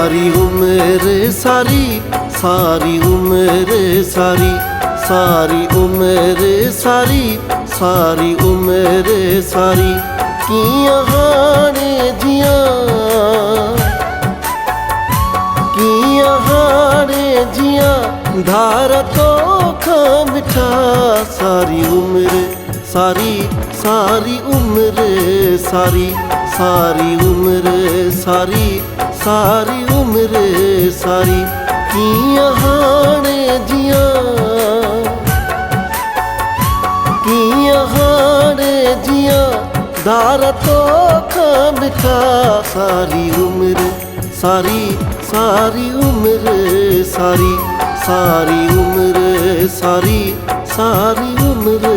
सारी उम्र सारी, सारी उम्र सारी, सारी उम्र सारी, सारी उम्र सारी किया हाने जिया, किया हाने जिया धारा तो खा मिठा। सारी उम्र सारी, सारी उम्र सारी, सारी उम्र सारी, सारी उम्र सारी किया हाने जिया, किया हाने जिया धारा तो खा मिठा। सारी उम्र सारी, सारी उम्र सारी, सारी उम्र सारी, सारी उम्र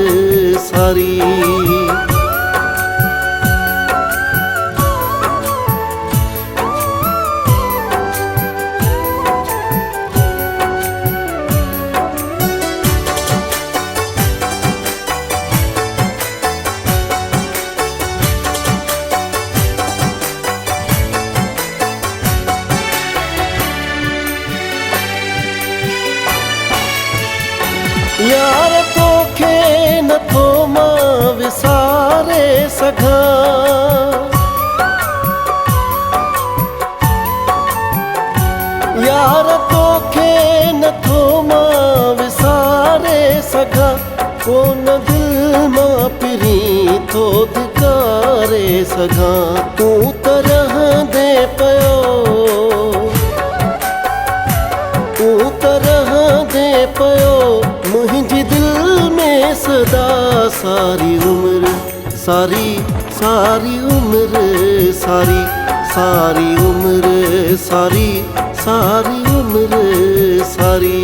सारी। यार तोखे नथो मां विसारे सघां, यार तोखे नथो मां विसारे सघां। कोन दिल मां पिरी थो धिकारे सघां। तूं त रहंदे पियो, तूं त रहंदे पियो मुंहिंजी दिल में सदा। सारी उम्र सारी, सारी उम्र सारी, सारी उम्र सारी, सारी उम्र सारी।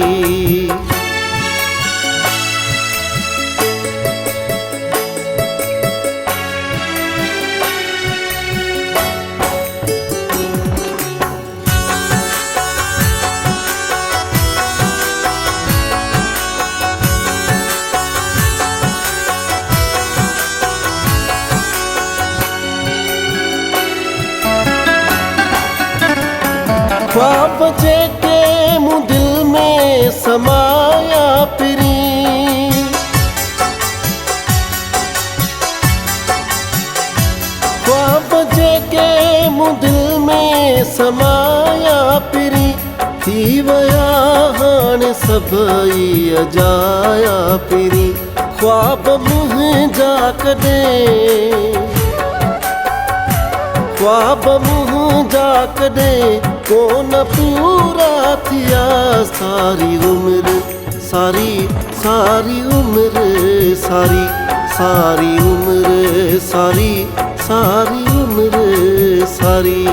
ख्वाब जेके मूं दिल में समाया पिरी, ख्वाब जेके मूं दिल में समाया पिरी थी वया हाणे सभई अजाया पिरी। ख्वाब मुंहिंजा कॾहिं, ख्वाब मुंहिंजा कॾहिं कोन पूरा थिया। सारी उम्र सारी, सारी उम्र सारी, सारी उम्र सारी, सारी उम्र सारी।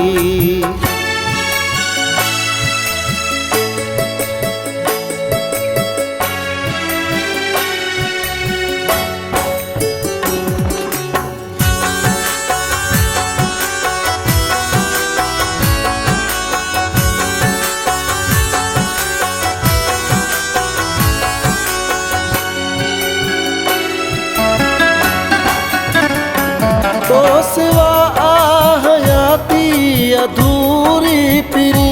तो सिवा हयाती अधूरी पिरी,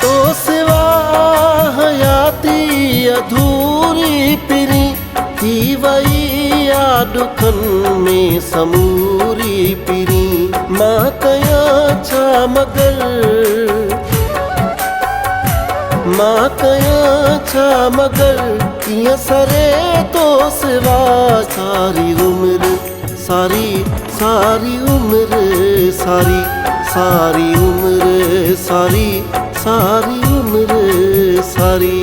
तो सिवा हयाती अधूरी पिरी थी वई आ दुखन में समूरी पिरी। मां कया छा मगर, मां कया छा मगर किया सरे तो सिवा। सारी उम्र सारी, सारी उम्र सारी, सारी उम्र सारी, सारी उम्र सारी।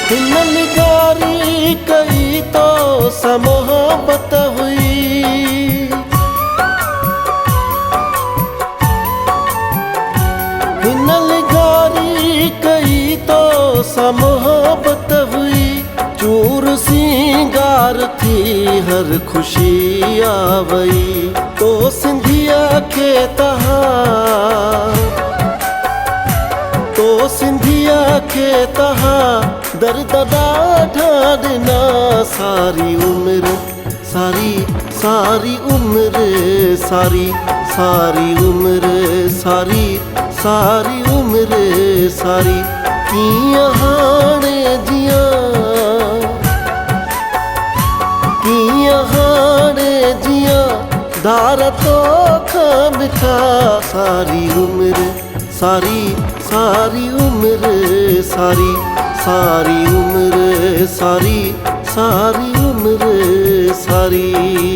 हिन निगारी कई तो सा मोहब्बत हुई, सा मोहब्बत हुई, चूर सिंगार थी हर खुशी आवई। तो सिंधिया खे तहा, तो सिंधिया खे तहा दर्द ॾाढा ॾिना। सारी उम्र सारी सारी उम्र सारी सारी उम्र सारी सारी उम्र सारी कीअं हाणे जियां, कीअं हाणे जियां धार तोखां मिठा। सारी उम्र सारी सारी उम्र सारी सारी उम्र सारी सारी उम्र सारी।